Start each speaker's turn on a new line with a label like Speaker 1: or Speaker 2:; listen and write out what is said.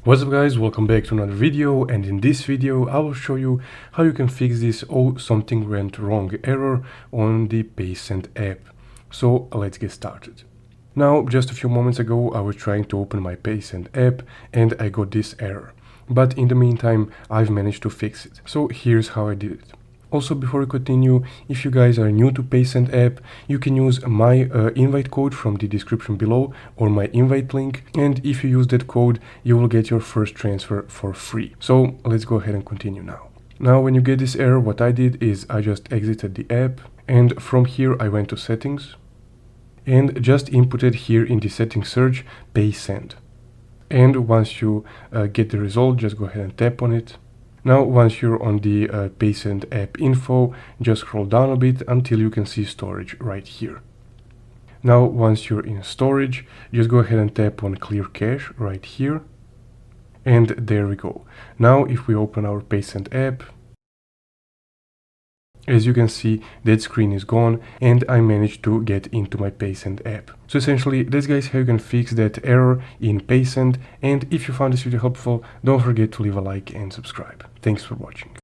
Speaker 1: What's up guys, welcome back to another video, and in this video I will show you how you can fix this "oh something went wrong" error on the Paysend app. So let's get started. Now just a few moments ago I was trying to open my Paysend app and I got this error, but in the meantime I've managed to fix it. So here's how I did it. Also, before we continue, if you guys are new to Paysend app, you can use my invite code from the description below or my invite link, and if you use that code you will get your first transfer for free. So let's go ahead and continue now. Now when you get this error, what I did is I just exited the app, and from here I went to settings and just inputted here in the settings search Paysend. And once you get the result, just go ahead and tap on it. Now once you're on the Paysend app info, just scroll down a bit until you can see storage right here. Now once you're in storage, just go ahead and tap on clear cache right here, and there we go. Now if we open our Paysend app, as you can see, that screen is gone and I managed to get into my Paysend app. So essentially, that's guys how you can fix that error in Paysend, and if you found this video helpful, don't forget to leave a like and subscribe. Thanks for watching.